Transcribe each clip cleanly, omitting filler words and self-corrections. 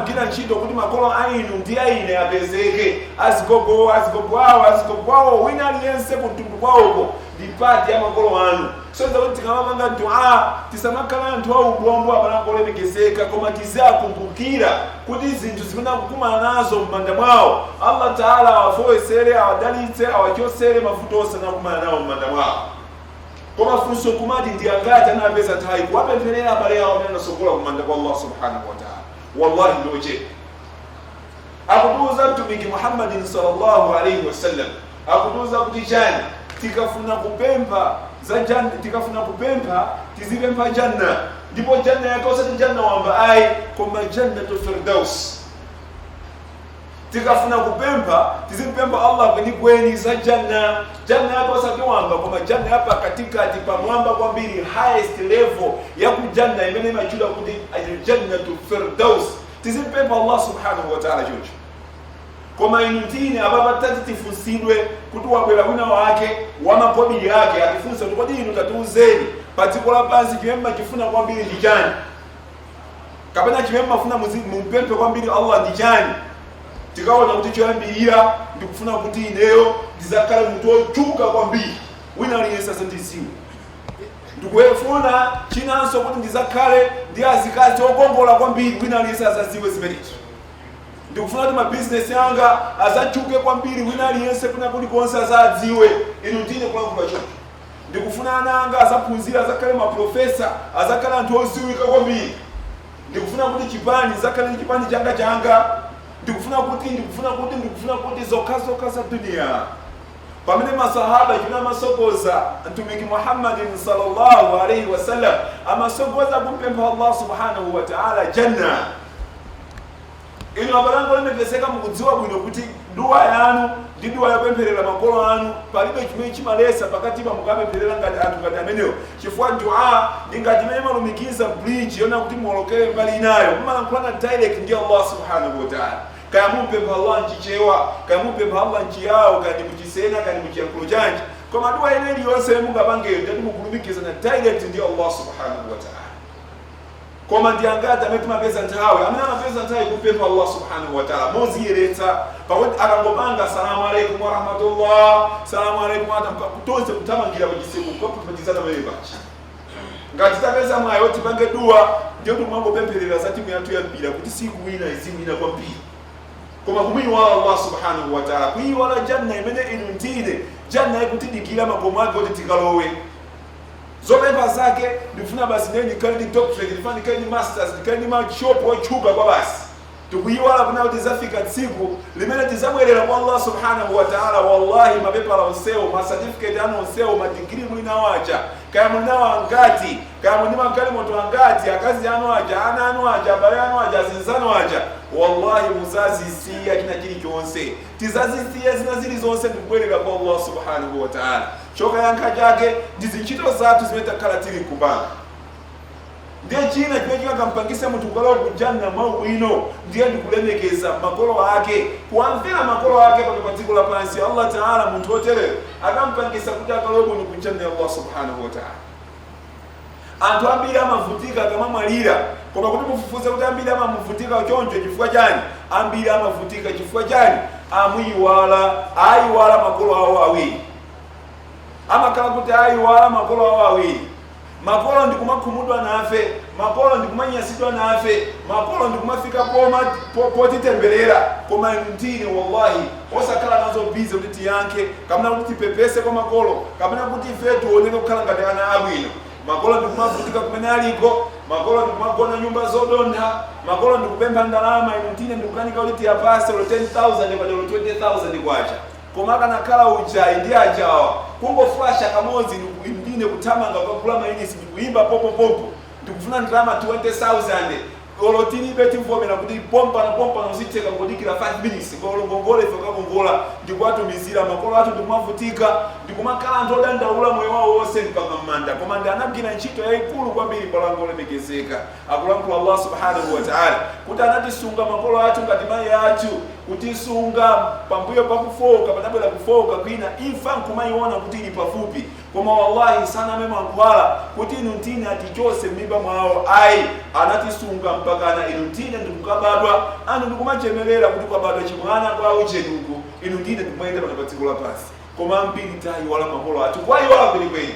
mumagwira ntchito kuti makolo ainu ndi aine apezeke, azigogwawo wina aliyense kumtundu kwawoko ndi pati ya makolo anu. Soza kuti tikamapanga dua tisamakhala anthu aubombo apalangolemekezeka, koma tizakumbukira kuti zinthu zimene akukumana nazo m'manda mwawo Allah Ta'ala awafowesere, awadalitse, awachosere mavuto onse anakumana nawo m'manda mwawo. Koma funso kumati ndi angati anapeza nthawi kuwapempherera abale awo amene anasogola kumanda kwa Allah subhanahu wa ta'ala. Wallahi ndoche akutuza mtumiki Muhammadin sallallahu alayhi wasallam, akutuza kuti chani tikafuna kupempha tizipempha janna, ndipo janna yake osati janna wamba ayi, koma jannatul firdaus. Tikafuna kupempha tizipempha Allah kweni za janna yake osati wamba, koma janna hapa katikati pamwamba kwambiri, highest level ya kujanna imene imachula kuti jannatul firdaus. Tizipempha Allah subhanahu wa ta'ala chocho. Koma inutini ababatati tifusidwe kuti wabwera wina wake wamakobili yake atifunsa kuti kodi inu tatiuzeni patiko la pansi chimemma chifuna kwambiri ndi chani, kapena chimemma funa mumpemphe kwambiri Allah ndi chani. Tikaona kuti choyambirira ndikufuna kuti ineyo ndizakhala munthu ochuka kwambiri, wina aliyense asandiziwe. Ndikufuna chinanso kuti ndizakhale ndi azikazi okongola kwambiri, wina aliyense asaziwe zimenezo. Ndikufuna kuti mabusiness yanga azachuke kwambiri, wina aliyense kuna kulikonse azadziwe inu ndine kulankhula choncho. Ndikufuna ana anga azaphunzira, azakhale maprofesa, azakhale anthu oziwika kwambiri. Ndikufuna kuti chipani zakhale chipani changa. Ndikufuna kuti zokha za dunia. Pamene masahaba china masogoza mtumiki Muhammadin sallallahu alayhi wasallam amasogoza kumpempha Allah subhanahu wa ta'ala janna. Inu abalango lemepeseka mukudziwa bwino kuti dua yanu ndi dua yapempherera makolo anu palibe chimene chimalesa pakati pa mukapempherera ngati anthu ngati amenewo. Chifukwa dua ndi ngati imene malumikiza bridge yona kuti muolokere mbali inayo, mumalankhulana direct ndi Allah subhanahu wa ta'ala. Kaya mumpempha Allah nchichewa, kaya mumpempha Allah nchiyawo, kaya muchisena, kaya muchiyankhulo chanji, koma dua ineyi yonse mungapangeyo ndi mukulumikiza na direct ndi Allah subhanahu wa ta'ala. Koma ndi angati amene timapeza nthawi, amene amapeza nthawi kupempha Allah subhanahu wa ta'ala moziyeretsa, pakuti akangopanga salamu alaikum wa rahmatullah, salamu alaikum wa tonse kuthamangira pachisiku kupatizana pamene pachi. Ngati tapeza mwayi oti tipange dua ndiyo tumangopempherera za timu yathu yambira kuti siku ina izimu ina kwambiri. Koma kuyiwala Allah subhanahu wa ta'ala, kuyiwala janna imene inu ndine, janna ikutidikira makomo ake oti tikalowe. Zopempha zake ndifuna basi ndikhale ndi doctorate, ndifuna ndikhale ndi masters, ndikhale ndi mashopu ochuka kwa basi. Tikuyiwala kuna kuti zafika tsiku limene tizabwerera kwa Allah subhanahu wa ta'ala. Wallahi mapepala onsewo, macertificate anu onsewo, madigiri mulina wacha, kaya mulina wangati, kaya mulina magalimoto angati, akazi anu aja, ana anu aja, abale anu aja, azinzanu aja, wallahi muzazisiya china chilichonse. Tizazisiya zina zilizonse ndikubwerera kwa Allah subhanahu wa ta'ala. Choka yankha chake ndi zintchito zathu zimene takhala tili kupanga. Ndiye china chimene chingakampangisa munthu kukalowa ku janna mwaubwino ndiye ndikulemekeza makolo ake, kuwamvera makolo ake pa dziko lapansi. Allah ta'ala munthu otere akampangisa kuti akalowe bwino ku janna ya Allah subhanahu wa ta'ala. Anthu ambiri amavutika akamamwalira, koma kuti mufufuze kuti ambiri amavutika choncho chifukwa chani? Ambiri amavutika chifukwa chani? Ayiwala makolo awo awiri. Amakhala kuti ayiwala makolo awo awiri. Makolo ndikumakhumudwa nafe, makolo ndikumanyasidwa nafe, makolo ndikumafika potitemberera, koma ndine wallahi osakhala nazo bize kuti tiyankhe, kapena kuti tipepese kwa makolo, kapena kuti ife tiwoneke kukhala ngati ana abwino. Makolo ndikumavutika kumene aliko, makolo ndikumagona nyumba zodontha, makolo ndikupempha ndalama, ndine ndikukanika kuti tiyapase 10,000 kwa 20,000 kwacha. Koma akanakhala ujayi ndi ajawa kungoflasha kamodzi ndine kuthamanga kwagula mainisi ndikuimba popo ndikufuna ndalama 20,000 olo tilibe tivomera kuti pompa nozitheka ngodikira 5 minutes ngolo ngongole ife kakongola ndikuwatumizira. Makolo athu ndikumavutika ndikumakhala anthu odandaula moyo wawo wonse mpaka m'manda. Koma ndi anagwira ntchito yayikulu kwambiri palango olemekezeka. Akulankhula Allah subhanahu wa ta'ala kuti anatisunga makolo athu ngati mayi athu, kutisunga pambuyo pakufoka, patabwera kufoka kwina imfa nkumayiona kuti ili pafupi. Koma wallahi saname mankhwala kuti inu ntine atichose m'mimba mwawo, ayi anatisunga mpakana inu ntine ndikukabadwa, anu ndikumachemerera kuti kwabadwa chimwana kwawo chenuku, inu ntine ndikumayenda pano pa dziko lapansi. Koma mbiri tayiwala makolo athu, kwayiwala kwenikweni.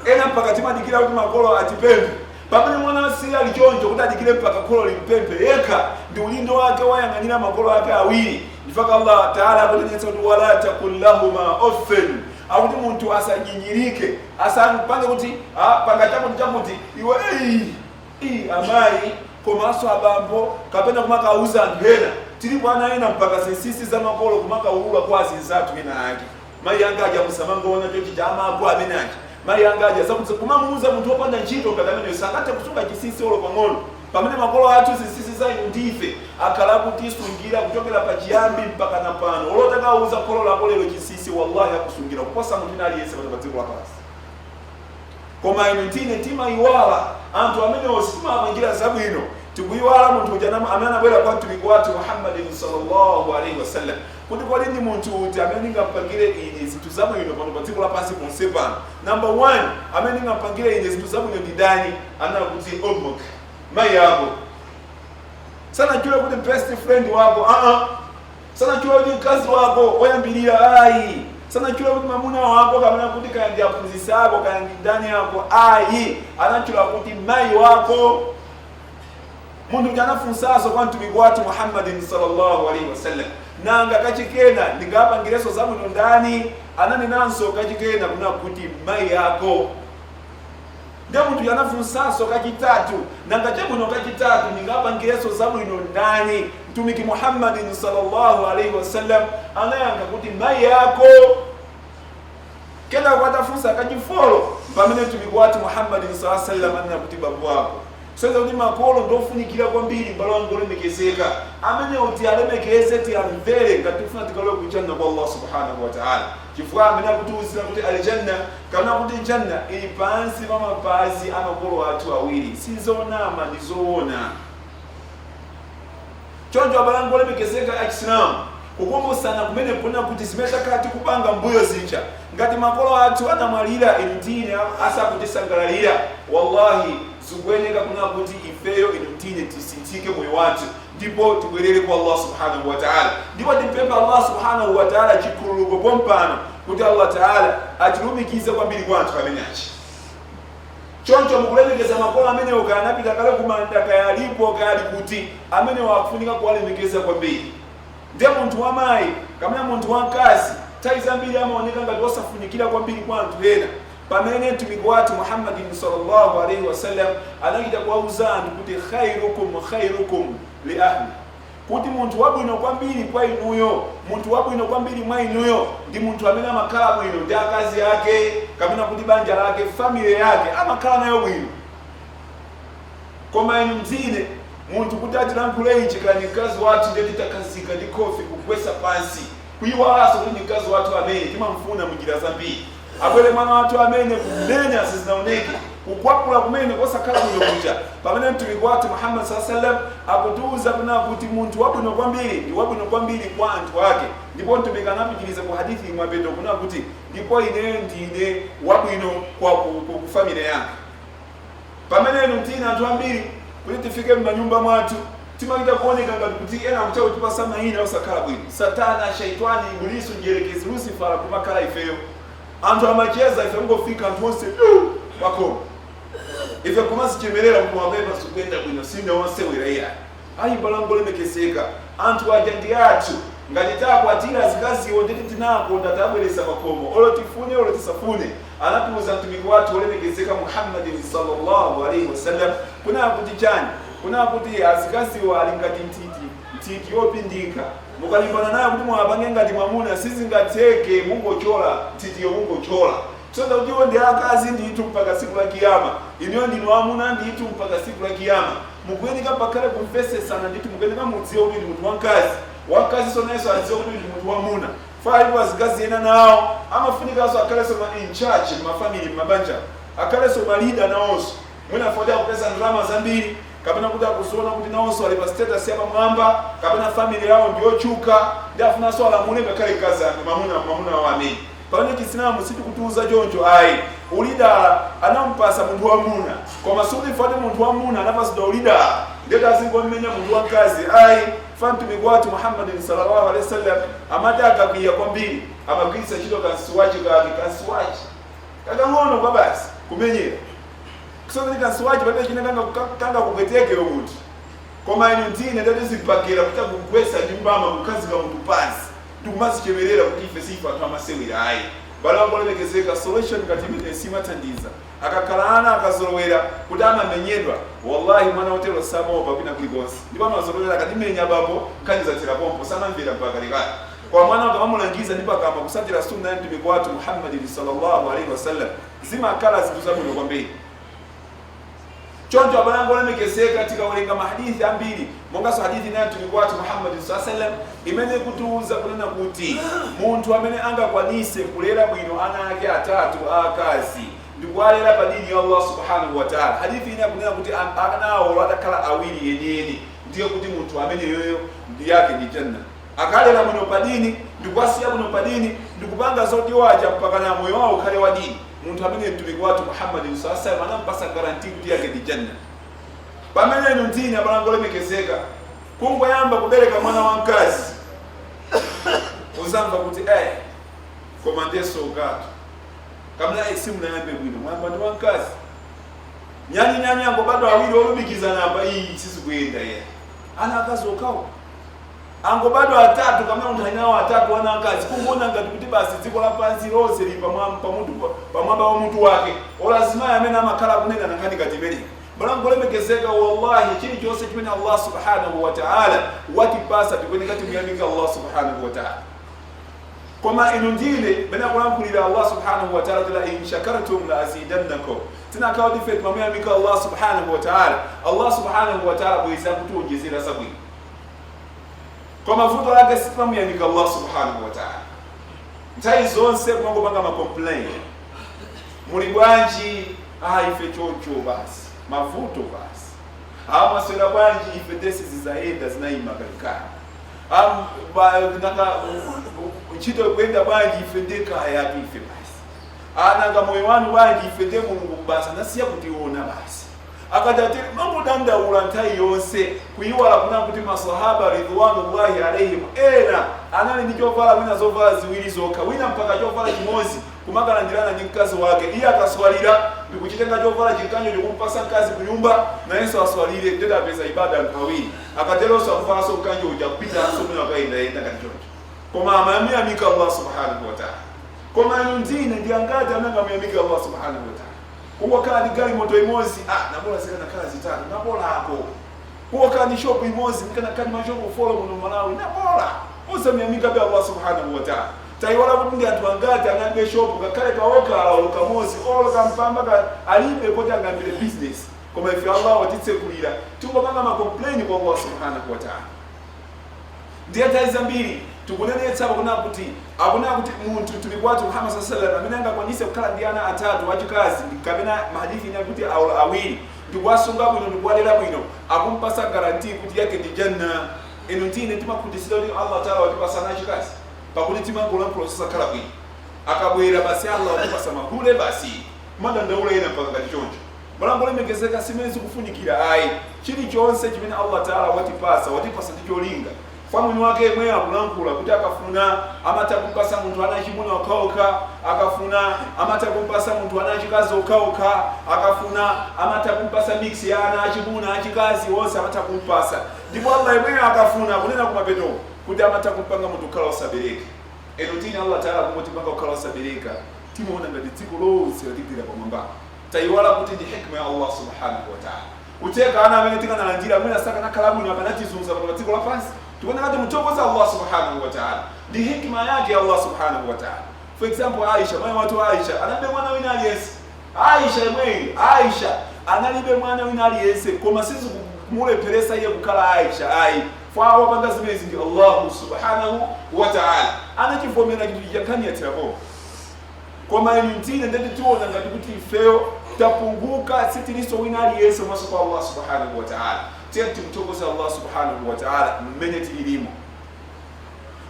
Ena mpaka timadikira kuti makolo atipemphe. Pamene mwana asili ali choncho kuti adikire mpaka kholo limpemphe yekha, ndi ulindo wake wayang'anira makolo ake awiri. Ndifaka Allah Ta'ala akutinetsa kuti wala takul lahuma uffin, akuti munthu asajinyirike, asapange kuti panga chakuti iwe amayi komanso abambo kapena kumakauza anthu ena. Tilipo ana ena mpaka sisisi za makolo kumakaulula kwa azinzathu ena ake. Mayi anga aja musamangoona chochi chama agwa amene aja. Mayi anga aja kumamuuza munthu wopanda ntchito ngati amene sangate kusunga chisisi olo pang'ono. Pamene makolo athu sisisi za inu ndife akhala kutisungira kuchokera pa chiyambi mpaka na pano. Olotakauza kholo lako lero chisisi wallahi akusungira kuposa munthu ina aliyense pa dziko lapansi. Koma inu ntine timayiwala anthu amene osimapangira zabwino. Tikuyiwala munthu uja amene anabwera kwa mtumiki wathu Muhammadin sallallahu alaihi wasallam kuti kodi ndi munthu uti amene ngampangire ine zinthu zabwino pano pa dziko lapansi ponse pano. Number 1 amene ngampangire ine zinthu zabwino ndi ndani? Anakuti ummuk, mayi yako. Sana chule kuti best friend wako, sana chule kuti mkazi wako oyambirira, ayi. Sana chule kuti mamuna wako kamena kuti kaya ndi aphunzitsi ako, kaya ndi ndani yako, ayi. Anachula kuti mayi wako. Mundu janafunsaso kwa mtumiki wathu Muhammadin sallallahu alaihi wasallam, nanga kachikena ndingapangireso zabwino ndani? Ananenanso kachikena kuna kuti mayi yako. Ndiye munthu janafunsaso kachitatu, nanga chabwino kachitatu ndingapangireso zabwino ndani? Mtumiki Muhammadin sallallahu alaihi wasallam anayankha kuti mayi yako. Kena kwatafunsa kachifolo pamene mtumiki wathu Muhammadin sallallahu alaihi wasallam anakuti babu wako. Soza kuti makolo ndofunikira kwambiri mbalo wangu olemekezeka, amene uti alemekeze tiamvere ngati tifuna tikalowe kujanna kwa Allah subhanahu wa ta'ala. Chifukwa amene akutiwuzira kuti aljanna kana kuti janna ili pansi pa mapazi amakolo athu awiri. Sizonama ndizoona. Choncho abalangu olemekezeka a-Islam kukumbusana kumene kuna kuti zimetakati kupanga mbuyo zicha. Ngati makolo athu anamwalira intine asakutisangalalira, wallahi zikuyeneka kuna kuti ifeyo intine tisintike moyo wathu ndipo tibwerere kwa Allah subhanahu wa ta'ala. Ndipo timpempha Allah subhanahu wa ta'ala chikhululuko pompano kuti Allah ta'ala atilumikize kwambiri kwa anthu amene achi. Choncho mukulemekeza makolo amene ukanapita kale kumanda kayalipo kali kuti amene wakufunika kuwalemekeza kwambiri. Ndiye munthu wa mayi kamene munthu wa mkazi nthawi zambiri amaoneka ngati osafunikira kwambiri kwa anthu ena. Pamene mtumiki wathu Muhammadin sallallahu alaihi wasallam anachita kuwauza anthu kuti khairukum li ahli, kuti munthu wabwino kwambiri kwa inuyo, munthu wabwino kwambiri mwa inuyo ndi munthu amene amakhala bwino ndi akazi ake kapena kuti banja lake, family yake amakhala nayo bwino. Koma inu mtine munthu kuti atilankhule ichi kani mkazi wathu ndiye titakazika ndi kofi kugwesa pansi, kuyiwalanso kuti mkazi wathu amene timamfuna munjira zambiri. Abwere mwana wathu amene kumenya sizinaoneke, kukwapula kumene kosakhala bwino kucha. Pamene mtumiki wathu Muhammad sallallahu alaihi wasallam akutiwuza kuna kuti munthu wabwino kwambiri ndi wabwino kwambiri kwa anthu ake. Ndipo mtumiki anapitiriza ku hadithi imwapendo kuna kuti ndipo ine ndine wabwino kwa family yake. Pamene mtina anthu ambiri kuti tifike m'manyumba mwathu timakita kuoneka ngati kuti ena akucha kutipasa mayina osakhala bwino. Satana, shaitani, ibilisu, njerekezi, Lucifer kumakhala ifeyo. Anthu amacheza ife ngofika anthu onse wako. Ife kumasichemerera kumwapemba sikuenda bwino sinde onse wira. Ayi balango lemekezeka. Anthu aja ndi athu ngati takwatira zikaziwo nditi tinako ndatabweresa makomo. Olo tifune olo tisafune. Anatuuza mtumiki wathu olemekezeka Muhammadin sallallahu alaihi wasallam kuna kuti chani? Kuna kuti azikaziwo alingati ntiti yopindika. Mukalimbana naye kuti mwapange ngati mwamuna sizingateke mungochola ntitiyo mungochola. Tsoza ujiwo ndi akazi nditu mpaka siku la kiyama. Iniyo ndinu amuna nditu mpaka siku la kiyama. Mukuyenika pakale kumfese sana nditu mukuyenika mudziwe kuti ndi munthu wamkazi. Wamkazi soneso adziwe kuti ndi munthu wamuna. faibu azikazi ena nao amafunika so akaleso in charge mafamily mabanja akaleso malida naoso mwina foda kupesa drama zambiri kapena kuda kusuona kuti naoso alipa status ya mwamba kapena family yao ndio chuka ndafuna so ala mulembe kale kaza mamuna wa ameni pale Kiislamu situ kutuza jonjo ai ulida anampasa muntu wa muna kwa masudi foda muntu wa muna anapasa do ulida ndeta singomenya muntu wa kazi ai fantu migwatu Muhammad sallallahu alaihi wasallam amataka kuya kwambiri amagisa chito kansuwaji kansuwaji kaga ngono babasi kumenyera kusonga kansuwaji babe kanga kugweteke yomuti koma ino ndine ndati zipakira kuti kugwesa ndimbama kukazi ka muntu pansi tumazi chemerera kuti ife sifa twamasewira ai balango lekezeka solution kati esimatandiza akakalana akazolowera kuti amamenyedwa wallahi mwana hotelo samo babina kuligonsi ndipo amazolowera kadimenya babo kanizatira pompo sanamvera mpaka likali kwa mwana wakamulangiza ndipo akamba kusatira sunna ya mtume watu Muhammad sallallahu alaihi wasallam zima kala zikuzabuno kwambiri chonjo abalango lekezeka katika ulenga mahadithi ambili mongaso hadithi nayo mtume watu Muhammad sallallahu alaihi wasallam imene kutuuza kunena kuti muntu amene anga kwanise kulera bwino ana yake atatu akazi ndikwalera pa dini ya Allah subhanahu wa ta'ala. Hadithi ina kunena kuti anawo atakala awiri yenyewe ndiyo kuti muntu amene yoyo ndi yake ni janna. Akalera bwino pa dini ndikwasiya bwino pa dini ndikupanga zoti waja mpaka na moyo wao kale wa dini. Muntu amene mtumiki watu Muhammad sallallahu alaihi wasallam anampasa guarantee kuti yake ni janna. Pamene ino ndini abalango lemekezeka kungwa yamba kubereka mwana wa mkazi uzamba kuti komandeso gato kabla isimu na yambe bwino mwamba ndi wankazi nyani yango bado awiri olubikiza namba hii sisi kuenda yeye ana akazi okao ango bado atatu kama unhaina watatu wana akazi kungona ngati kuti basi dziko la pansi rose lipa mwamba wa mtu wake olazima yamena makala kunena nakani katimeni balango lemekezeka wallahi chini chose chimene Allah subhanahu wa ta'ala watipasa tikweni kati muyamika Allah subhanahu wa ta'ala koma ino ndine bena kulankulira Allah subhanahu wa ta'ala la in shakartum la azidannakum tina kawo difet mamuyamika Allah subhanahu wa ta'ala Allah subhanahu wa ta'ala bweza kutuongezera sabwi koma vuto lake sitamuyamika Allah subhanahu wa ta'ala ntai zonse mwango banga ma complain muri bwanji ife chocho basi mavuto basi ama sera bwanji ife desi zizaenda zinaima kalikani ndaka uchito kwenda bwanji ifendeka hayati ife basi ananga moyo wanu bwanji ifende Mungu basi nasiya kutiona basi akadatira mambo danda ulantai yose kuyiwala kuna kuti maswahaba ridwanullahi alaihim anali ndicho vala wina zovala ziwiri zoka wina mpaka chovala kimozi kumagala ndirana ndi mkazi wake iya akaswalira ndikuchitenga chovala chikanyo chokumpasa mkazi kunyumba na Yesu aswalire ndeda pesa ibada nkawiri akatelo so kuvala so kanyo uja kupita so mwa kaenda katichocho koma amamiyamika Allah subhanahu wa ta'ala koma ndine ndiangata nanga muyamika Allah subhanahu wa ta'ala kuwa kadi gari moto imozi nabola sikana kazi tatu nabola hapo kuwa kadi shop imozi nikana kadi mashopo follow muno Malawi nabola usamiyamika bi Allah subhanahu wa ta'ala taiwala kuti antwangati anambe shop kakale kaoka olokamozi oloka mpamba alibe kuti angambire business koma ifi Allah watitsekulira tungopanga ma complain kwa Allah subhanahu wa ta'ala ndiye taiza mbili tukunenetsa bakuna kuti muntu tulikwatu Muhammad sallallahu alaihi wasallam amenanga kwanise kukhala ndiana atatu wachikazi ndikabena mahadithi ina kuti awiri ndikwasunga bwino ndikwalera bwino akumpasa guarantee kuti yake ndi janna eno ntine timakudisira kuti Allah taala watipasa nachikazi pakuti timangola processa kala bwino akabwera basi Allah watipasa mahule basi madandaula ina mpaka katichonjo balango lemekezeka simezi kufunikira chili chonse chimene Allah taala watipasa ndicho linga famuni wake mwe akulankula kuti akafuna amata kumpasa muntu anachimuna okaoka akafuna amata kumpasa muntu anachikazi okaoka akafuna amata kumpasa mix ya anachimuna achikazi wose amata kumpasa ndipo Allah mwe akafuna kunena kumapeto kuti amata kumpanga muntu kala osabireka tini Allah taala kumutipanga kala osabireka timuona ngati dziko lonse latidira pamwamba taiwala kuti ndi hikma ya Allah subhanahu wa ta'ala uteka ana amene tikana landira mwina saka na kalabu ni akanatizunza kwa dziko la pansi tukona ngati mtokoza Allah subhanahu wa ta'ala ndi hikma yake Allah subhanahu wa ta'ala. For example Aisha mwana watu Aisha analibe mwana wina aliyese Aisha analibe mwana wina aliyese koma sisi kumule peresa iye kukala Aisha fa wapanga zimezi ndi Allah subhanahu wa ta'ala anachivomera chinthu chakhani yatsirapo. Koma inu mtine ndeti tiona ngati kuti ifeyo tapunguka sitiliso wina aliyense maso kwa Allah subhanahu wa ta'ala. Tiye timtokoze Allah subhanahu wa ta'ala mmene tililimo.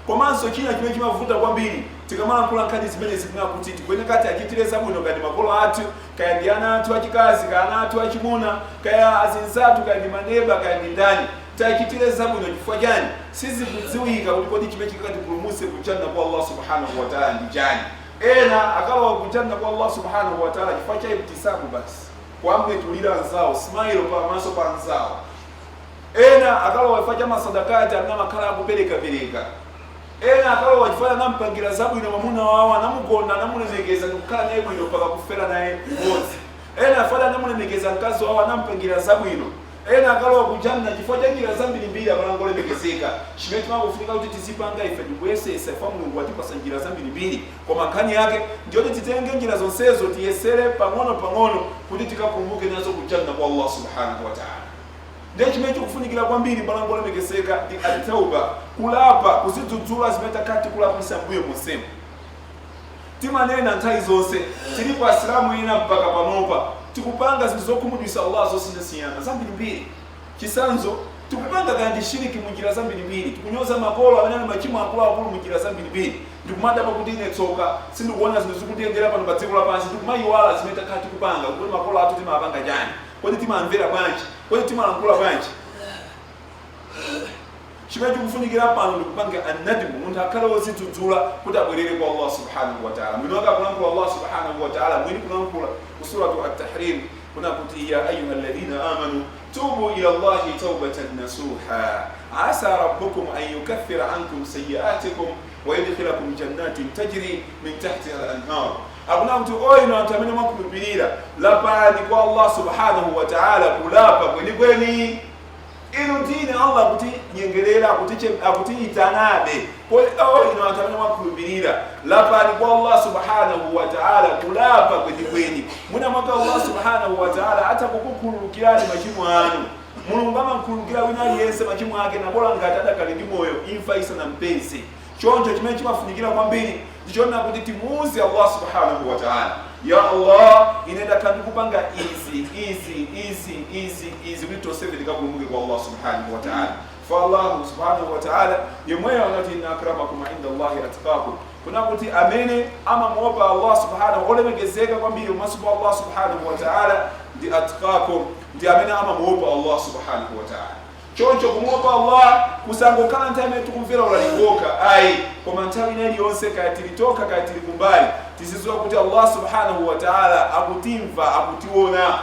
Komanso china chimene chimavuta kwambiri tikamala kula nkhani zimene zikuna kuti tikwene kati achitire zabwino ngati makolo athu, kaya ndi ana athu achikazi, kaya ana athu achimuna, kaya azinzathu, kaya ndi maneba, kaya ndi ndani, tachitire zabwino chifukwa chani? Sizikudziwika kuti kodi chimene chikatipulumutse kujanna kwa Allah subhanahu wa ta'ala ndi chani. Ena akalowa kujanna kwa Allah subhanahu wa ta'ala chifukwa cha ibtisamu basi, kwamwe tulira anzawo, smile pamaso pa anzawo. Ena akalowa chifukwa cha masadakati amene makhala akupereka. Ena akalowa chifukwa nampangira zabwino mwamuna wawo, anamukonda, anamulemekeza ndikukhala naye bwino mpaka kufera naye limodzi. Ena afada anamulemekeza mkazi wawo, anampangira zabwino. Ena akalowa kujanna chifukwa cha njira zambirimbiri amalangolemekezeka. Chimene timakufunika kuti tizipanga ife tikuyesesa ifa Mulungu atipasa njira zambirimbiri, koma nkhani yake ndiyo titenge njira zonsezo tiyesere pang'ono kuti tikapulumuke nazo kujanna kwa Allah subhanahu wa ta'ala. Ndiye chimene chikufunikira kwambiri palangolemekezeka ndi at-tauba, kulapa, kuzidzudzula zimene takati kulapisa mbuyo monsemo. Timanena nthawi zonse tilipo asilamu ina mpaka panopa tikupanga zinthu zokhumudwitsa Allah zosiyanasiyana zambirimbiri. Chisanzo tikupanga kandi shiriki munjira zambirimbiri, tikunyoza makolo amene ali machimo akuluakulu munjira zambirimbiri. Ndikumadaba kuti ine tsoka sindikuona zinthu zikutiyendera pano pa dziko lapansi, ndikumayiwala zimene takati kupanga kuti makolo athu timapanga chani, kodi timamvera bwanji, kodi timalankhula bwanji. Chimene chikufunikira pano ndikupanga an-nadmu, munthu akhale wozidzudzula kuti abwerere kwa Allah subhanahu wa ta'ala. Mwini wake akulankhula Allah subhanahu wa ta'ala, mwini kulankhula ku suratu at-Tahrim kuna kuti ya ayyuhalladhina amanu tubu ila Allahi tawbatan nasuha asa rabbukum an yukaffira ankum sayyi'atikum wa yudkhilakum jannatin tajri min tahtiha al-anhar. Akuna kuti oyino anthu amene mwakhulupirira lapani kwa Allah subhanahu wa ta'ala kulapa kwenikweni. Inu ndine Allah kuti nyengerera akuti itanabe oyino anthu amene mwakhulupirira lapani kwa Allah subhanahu wa ta'ala kulapa kwenikweni. Muna mwaka Allah subhanahu wa ta'ala atakukukhululukirani machimo anu. Mulungu amakhululukira wina aliyense machimo ake nabola ngati adakali ndi moyo imfa isanampeze. Choncho chimene chimafunikira kwambiri ndichona kuti timuuze Allah subhanahu wa ta'ala, ya Allah inenda kandi kupanga easy kuti toseve tikapulumuke kwa Allah subhanahu wa ta'ala. Fa Allah subhanahu wa ta'ala yemweyo anati inna akramakum inda Allahi atqakum, kuna kuti amene amamuopa Allah subhanahu olemekezeka kwambiri maso kwa Allah subhanahu wa ta'ala ndi atqakum, ndi amene amamuopa Allah subhanahu wa ta'ala. Choncho kumuopa Allah kusangokhala nthawi imene tikumvera ulalikoka ayi, koma nthawi ineyi yonse kaya tilitoka kaya tili kumbali tizidziwa kuti Allah subhanahu wa ta'ala akutimva, akutiona.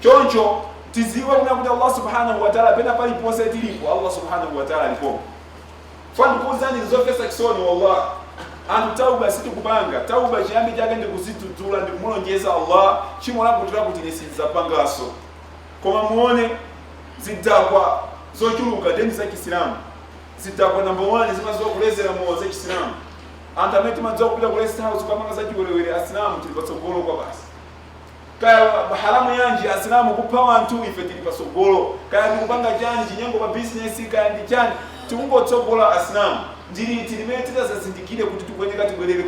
Choncho tiziwe kuti Allah subhanahu wa ta'ala pena paliponse tilipo Allah subhanahu wa ta'ala alipo. Fani kuzani zofesa kisoni wallah. Anthu tauba sitikupanga, tauba chiyambi chake ndi kuzidzudzula ndi kumulonjeza Allah chimo lako kuti ine sindizapangaso. Koma muone zidakwa zochuluka ndi za Kiislamu. Zidakwa number 1 zimaziwa kulezera moyo za Kiislamu. Anthu amene timadziwa kupita ku rest house kupanga za chiwerewere asilamu tili patsogolo kwa basi. Kaya haramu yanji asilamu kupha anthu ife tili patsogolo. Kaya ndikupanga chani chinyengo pa business, kaya ndi chani tikungotsogola asilamu. Ndili tilimene titazazindikire kuti tikweneka tibwerere